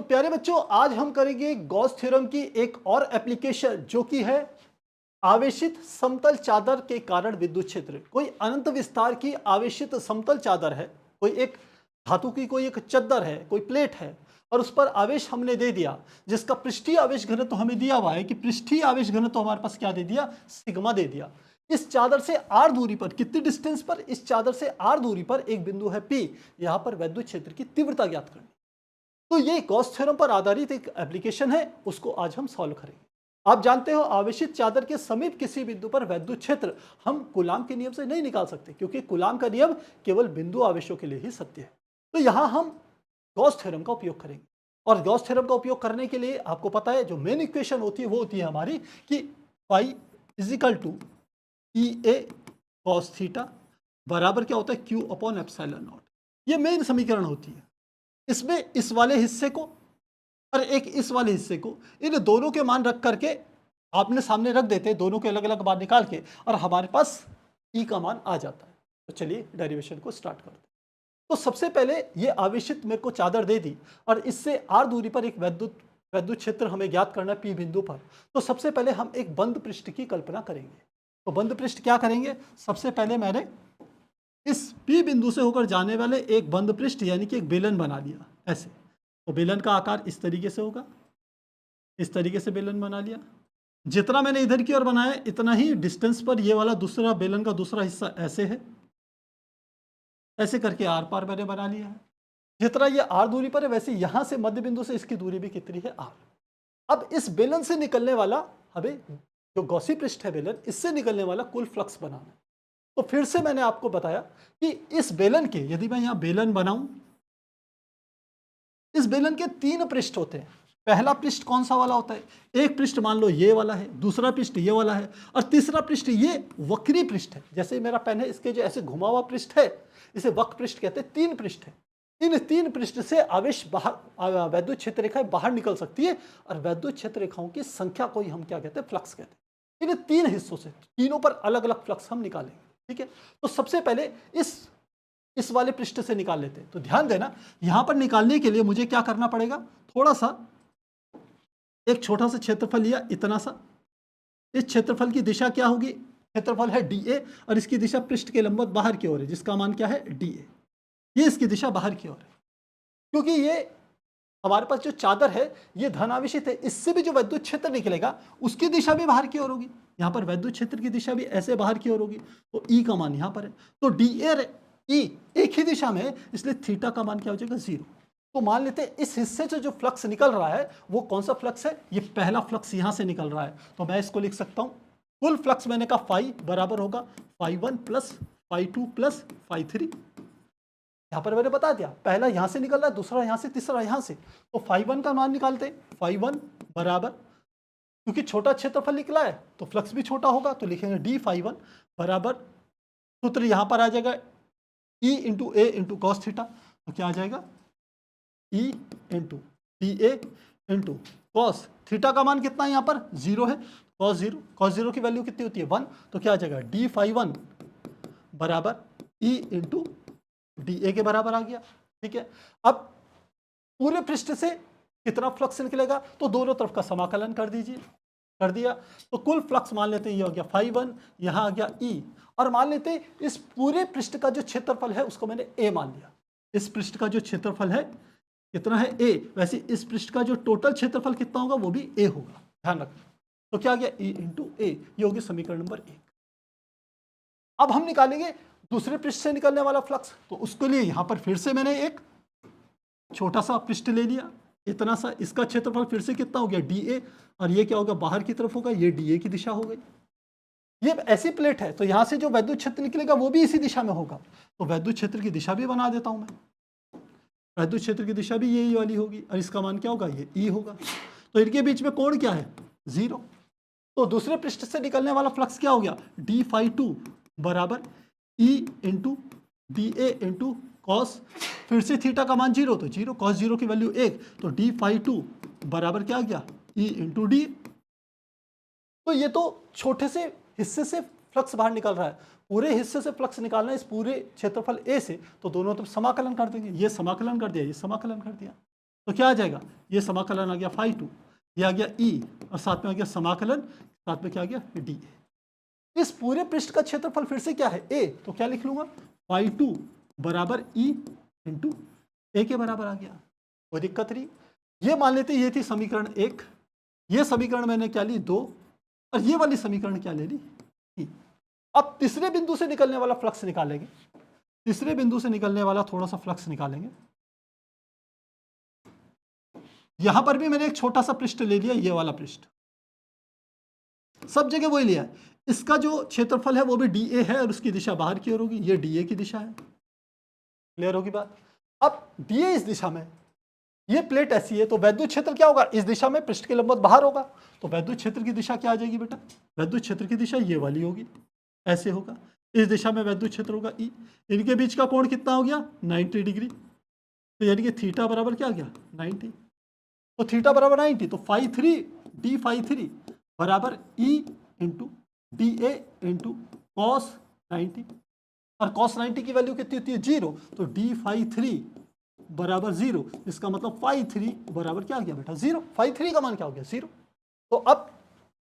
तो प्यारे बच्चों, आज हम करेंगे गॉस थ्योरम की एक और एप्लीकेशन जो कि है आवेशित समतल चादर के कारण विद्युत क्षेत्र। कोई अनंत विस्तार की आवेशित समतल चादर है, कोई एक धातु की कोई एक चद्दर है, कोई प्लेट है और उस पर आवेश हमने दे दिया, जिसका पृष्ठीय आवेश घनत्व हमें दिया हुआ है कि पृष्ठीय आवेश घनत्व हमारे पास क्या दे दिया, सिग्मा दे दिया। इस चादर से आर दूरी पर, कितनी डिस्टेंस पर, इस चादर से आर दूरी पर एक बिंदु है पी। यहां पर विद्युत क्षेत्र की तीव्रता ज्ञात करनी। तो ये गॉस थ्योरम पर आधारित एक एप्लीकेशन है, उसको आज हम सॉल्व करेंगे। आप जानते हो आवेशित चादर के समीप किसी बिंदु पर विद्युत क्षेत्र हम कूलाम के नियम से नहीं निकाल सकते, क्योंकि कूलाम का नियम केवल बिंदु आवेशों के लिए ही सत्य है। तो यहां हम गॉस थ्योरम का उपयोग करेंगे और गॉस थ्योरम का उपयोग करने के लिए आपको पता है जो मेन इक्वेशन होती है वो होती है हमारी कि phi is equal to E A cos theta बराबर क्या होता है क्यू अपॉन एप्सिलॉन नॉट। ये मेन समीकरण होती है। इसमें इस वाले हिस्से को और एक इस वाले हिस्से को, इन दोनों के मान रख करके आपने सामने रख देते, दोनों के अलग अलग मान निकाल के, और हमारे पास ई का मान आ जाता है। तो चलिए डेरिवेशन को स्टार्ट करते हैं। तो सबसे पहले ये आवेशित मेरे को चादर दे दी और इससे आर दूरी पर एक विद्युत क्षेत्र हमें ज्ञात करना है पी बिंदु पर। तो सबसे पहले हम एक बंद पृष्ठ की कल्पना करेंगे। तो बंद पृष्ठ क्या करेंगे, सबसे पहले मैंने इस पी बिंदु से होकर जाने वाले एक बंद पृष्ठ यानी कि एक बेलन बना लिया ऐसे। तो बेलन का आकार इस तरीके से होगा, इस तरीके से बेलन बना लिया। जितना मैंने इधर की ओर बनाया इतना ही डिस्टेंस पर ये वाला दूसरा बेलन का दूसरा हिस्सा ऐसे है, ऐसे करके आर पार मैंने बना लिया है। जितना ये आर दूरी पर है वैसे यहां से मध्य बिंदु से इसकी दूरी भी कितनी है, आर। अब इस बेलन से निकलने वाला, हमें जो गॉसी पृष्ठ है बेलन, इससे निकलने वाला कुल फ्लक्स बनाना है। तो फिर से मैंने आपको बताया कि इस बेलन के, यदि मैं यहां बेलन बनाऊं, इस बेलन के तीन पृष्ठ होते हैं। पहला पृष्ठ कौन सा वाला होता है, एक पृष्ठ मान लो ये वाला है, दूसरा पृष्ठ ये वाला है और तीसरा पृष्ठ ये वक्री पृष्ठ है। जैसे मेरा पेन है, इसके जो ऐसे घुमा हुआ पृष्ठ है इसे वक्र पृष्ठ कहते हैं। तीन पृष्ठ है, इन तीन पृष्ठ से आवेश बाहर, वैद्युत क्षेत्र रेखाएं बाहर निकल सकती है और वैद्युत क्षेत्र रेखाओं की संख्या को ही हम क्या कहते हैं, फ्लक्स कहते हैं। इन तीन हिस्सों से तीनों पर अलग अलग फ्लक्स हम निकालेंगे, ठीक है। तो सबसे पहले इस वाले पृष्ठ से निकाल लेते हैं। तो ध्यान देना, यहां पर निकालने के लिए मुझे क्या करना पड़ेगा, थोड़ा सा एक छोटा सा क्षेत्रफल लिया, इतना सा। इस क्षेत्रफल की दिशा क्या होगी, क्षेत्रफल है डी ए और इसकी दिशा पृष्ठ के लंबवत बाहर की ओर है, जिसका मान क्या है, डी ए। ये इसकी दिशा बाहर की ओर है, क्योंकि ये हमारे पास जो चादर है ये धनावेशित है। इससे भी जो विद्युत क्षेत्र निकलेगा उसकी दिशा भी बाहर की ओर होगी। यहाँ पर विद्युत क्षेत्र की दिशा भी ऐसे बाहर की ओर होगी। तो ई का मान यहाँ पर है, तो डी ए ई एक ही दिशा में है, इसलिए थीटा का मान क्या हो जाएगा, 0। तो मान लेते हैं इस हिस्से से जो फ्लक्स निकल रहा है वो कौन सा फ्लक्स है, ये पहला फ्लक्स यहां से निकल रहा है। तो मैं इसको लिख सकता हूं, कुल फ्लक्स मैंने कहा फाई बराबर होगा φ1 प्लस φ2 प्लस φ3। यहां पर मैंने बता दिया, पहला यहां से निकल रहा है, दूसरा यहां से, तीसरा यहां से। तो φ1 का मान निकालते हैं, φ1 बराबर, क्योंकि छोटा क्षेत्रफल निकला है तो फ्लक्स भी छोटा होगा, तो लिखेंगे डी φ1 बराबर, सूत्र यहां पर आ जाएगा ई इंटू ए इंटू कॉस थीटा। तो क्या आ जाएगा, E into D A into cos theta का मान कितना है, यहाँ पर 0 है, कॉस 0 की वैल्यू कितनी होती है, 1। तो क्या आ जाएगा, डी φ1 बराबर ई इंटू डी ए के बराबर आ गया, ठीक है। अब पूरे पृष्ठ से कितना फ्लक्स निकलेगा, तो दोनों तरफ का समाकलन कर दीजिए, कर दिया। तो कुल फ्लक्स मान लेते हैं ये हो गया φ1, यहाँ आ गया ई, और मान लेते हैं इस पूरे पृष्ठ का जो क्षेत्रफल है उसको मैंने ए मान लिया। इस पृष्ठ का जो क्षेत्रफल है कितना है, ए, वैसे इस पृष्ठ का जो टोटल क्षेत्रफल कितना होगा वो भी ए होगा, ध्यान रखना। तो क्या आ गया, ई इंटू ए, ये होगी समीकरण नंबर 1। अब हम निकालेंगे दूसरे पृष्ठ से निकलने वाला फ्लक्स। तो उसके लिए यहां पर फिर से मैंने एक छोटा सा पृष्ठ ले लिया, इतना सा। इसका क्षेत्रफल फिर से कितना हो गया, डी ए, और ये क्या होगा, बाहर की तरफ होगा, ये डी ए की दिशा हो गई। ये ऐसी प्लेट है तो यहां से जो वैद्युत क्षेत्र निकलेगा वो भी इसी दिशा में होगा। तो वैद्युत क्षेत्र की दिशा भी बना देता हूं मैं, वैद्युत क्षेत्र की दिशा भी यही वाली होगी और इसका मान क्या होगा, ये ई होगा। तो इनके बीच में कोण क्या है, 0। तो दूसरे पृष्ठ से निकलने वाला फ्लक्स क्या हो गया, डी φ2 बराबर E into D A into cos, फिर से थीटा का मान 0, तो 0, कॉस 0 की वैल्यू 1, तो डी φ2 बराबर क्या आ गया, ई इंटू डी। तो ये तो छोटे से हिस्से से फ्लक्स बाहर निकल रहा है, पूरे हिस्से से फ्लक्स निकालना है इस पूरे क्षेत्रफल ए से, तो दोनों तरफ समाकलन कर देंगे। ये समाकलन कर दिया, ये समाकलन कर दिया, तो क्या आ जाएगा, ये समाकलन आ गया फाई 2, ये आ गया ई, और साथ में आ गया समाकलन, साथ में क्या आ गया डी ए। इस पूरे पृष्ठ का क्षेत्रफल फिर से क्या है ए, तो क्या लिख लूंगा फाई 2 बराबर ई इंटू ए के बराबर आ गया, कोई दिक्कत नहीं। ये मान लेते ये थी समीकरण 1, ये समीकरण मैंने क्या ली 2, और ये वाली समीकरण क्या ले ली 3। अब तीसरे बिंदु से निकलने वाला फ्लक्स निकालेंगे, तीसरे बिंदु से निकलने वाला थोड़ा सा फ्लक्स निकालेंगे। यहां पर भी मैंने एक छोटा सा पृष्ठ ले लिया, ये वाला पृष्ठ, सब जगह वही लिया। इसका जो क्षेत्रफल है वो भी डी ए है और उसकी दिशा बाहर की ओर होगी, ये डी ए की दिशा है, क्लियर होगी बात। अब डी ए इस दिशा में, ये प्लेट ऐसी है, तो वैद्युत क्षेत्र क्या होगा इस दिशा में, पृष्ठ के लंबवत बाहर होगा, तो वैद्युत क्षेत्र की दिशा क्या आ जाएगी बेटा, वैद्युत क्षेत्र की दिशा ये वाली होगी, ऐसे होगा, इस दिशा में वैद्युत क्षेत्र होगा ई। इनके बीच का कोण कितना हो गया 90 डिग्री, तो यानी कि थीटा बराबर क्या आ गया 90, तो थीटा बराबर 90, तो फाई 3 डी फाई 3 बराबर E into D A into cos 90, और कॉस 90 की वैल्यू कितनी होती है 0, तो डी फाई 3 बराबर 0, इसका मतलब फाई 3 बराबर क्या आ गया बेटा 0, फाई 3 का मान क्या हो गया 0। तो अब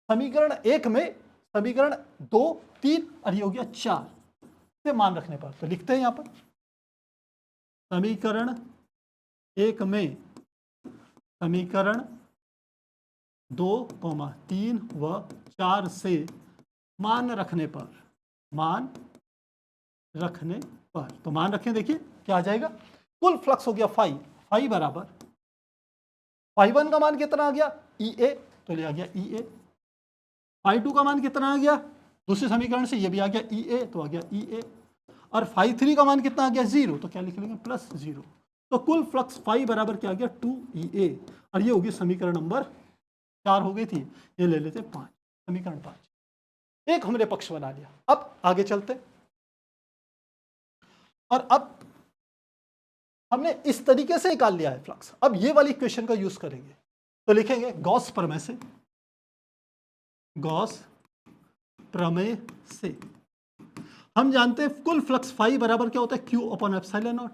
समीकरण 1 में समीकरण 2, 3 और ये हो गया 4 से मान रखने पर, तो लिखते हैं यहां पर समीकरण 1 में समीकरण 2, 3 व 4 से मान रखने पर, मान रखने पर, तो मान रखें, देखिए क्या आ जाएगा, कुल फ्लक्स हो गया फाई, फाई बराबर फाई 1 का मान कितना आ गया ई ए, तो ले आ गया ई ए, फाई 2 का मान कितना आ गया दूसरे समीकरण से, ये भी आ गया ई ए, तो आ गया ई ए, और फाई 3 का मान कितना आ गया 0, तो क्या लिख लेंगे +0, तो कुल फ्लक्स फाई बराबर क्या आ गया 2EA, और ये होगी समीकरण नंबर 4 हो गई थी, ये ले लेते 5, समीकरण 5 एक हमने पक्ष बना लिया। अब आगे चलते, और अब हमने इस तरीके से निकाल लिया है फ्लक्स, अब ये वाली इक्वेशन का यूज करेंगे, तो लिखेंगे गॉस प्रमेय से, गॉस प्रमेय से हम जानते हैं कुल फ्लक्स फाई बराबर क्या होता है Q/ε0,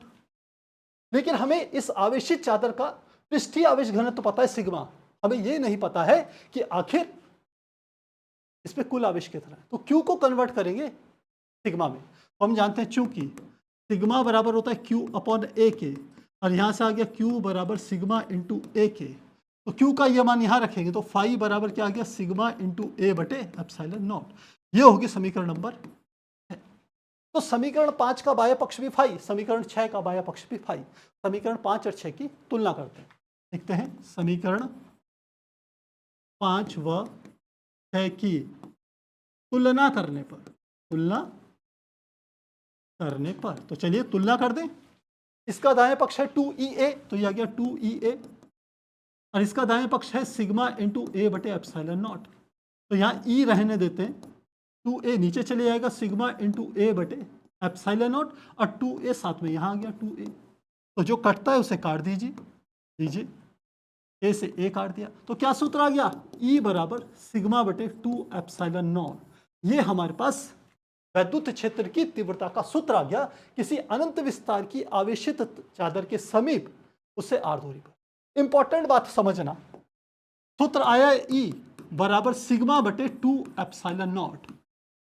लेकिन हमें इस आवेशित चादर का पृष्ठीय आवेश घनत्व तो पता है सिग्मा, हमें यह नहीं पता है कि आखिर इस पे कुल आवेश कितना है, तो Q को कन्वर्ट करेंगे सिग्मा में, हम जानते हैं चूंकि सिग्मा बराबर होता है Q/A के, और यहां से आ गया Q बराबर सिग्मा इंटू ए के, तो Q का यह मान यहां रखेंगे, तो फाई बराबर क्या आ गया सिग्मा इंटू ए बटे ε0, ये होगी समीकरण नंबर 6। तो समीकरण 5 का बाह्य पक्ष भी फाई, समीकरण 6 का बाह्य पक्ष भी फाई, समीकरण 5 और 6 की तुलना करते हैं, देखते हैं समीकरण 5 व 6 की तुलना करने पर, तुलना करने पर, तो चलिए तुलना कर दें। इसका दाएं पक्ष है 2EA, तो यह आ गया 2EA, और इसका दाएं पक्ष है सिग्मा इंटू ए बटे ε0, तो यहाँ ई रहने देते हैं, 2A नीचे चले जाएगा, सिग्मा इंटू ए बटे ε0, और 2A साथ में यहाँ आ गया 2A, तो जो कटता है उसे काट दीजिए, ए से ए काट दिया, तो क्या सूत्र आ गया E बराबर सिग्मा बटे 2ε0, ये हमारे पास वैद्युत क्षेत्र की तीव्रता का सूत्र आ गया किसी अनंत विस्तार की आवेशित चादर के समीप उससे आर दूरी पर। इंपॉर्टेंट बात समझना, सूत्र आया E बराबर सिग्मा बटे 2ε0,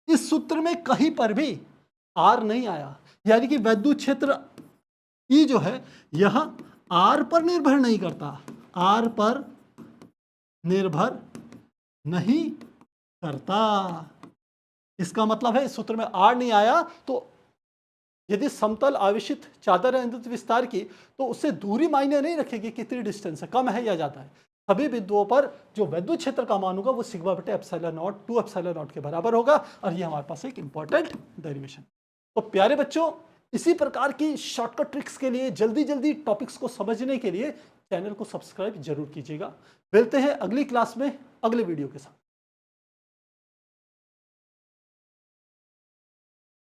इस सूत्र में कहीं पर भी आर नहीं आया, यानी कि वैद्युत क्षेत्र E जो है यह आर पर निर्भर नहीं करता, आर पर निर्भर नहीं करता, इसका मतलब है इस सूत्र में आर नहीं आया, तो यदि समतल आवेशित चादर है अनंत विस्तार की, तो उससे दूरी मायने नहीं रखेगी कितनी डिस्टेंस है, कम है या ज्यादा है, सभी बिंदुओं पर जो वैद्युत क्षेत्र का मान होगा वो सिग्मा बटे ε0 2ε0 के बराबर होगा, और ये हमारे पास एक इंपॉर्टेंट डेरिवेशन। तो प्यारे बच्चों, इसी प्रकार की शॉर्टकट ट्रिक्स के लिए, जल्दी जल्दी टॉपिक्स को समझने के लिए चैनल को सब्सक्राइब जरूर कीजिएगा। मिलते हैं अगली क्लास में अगले वीडियो के साथ।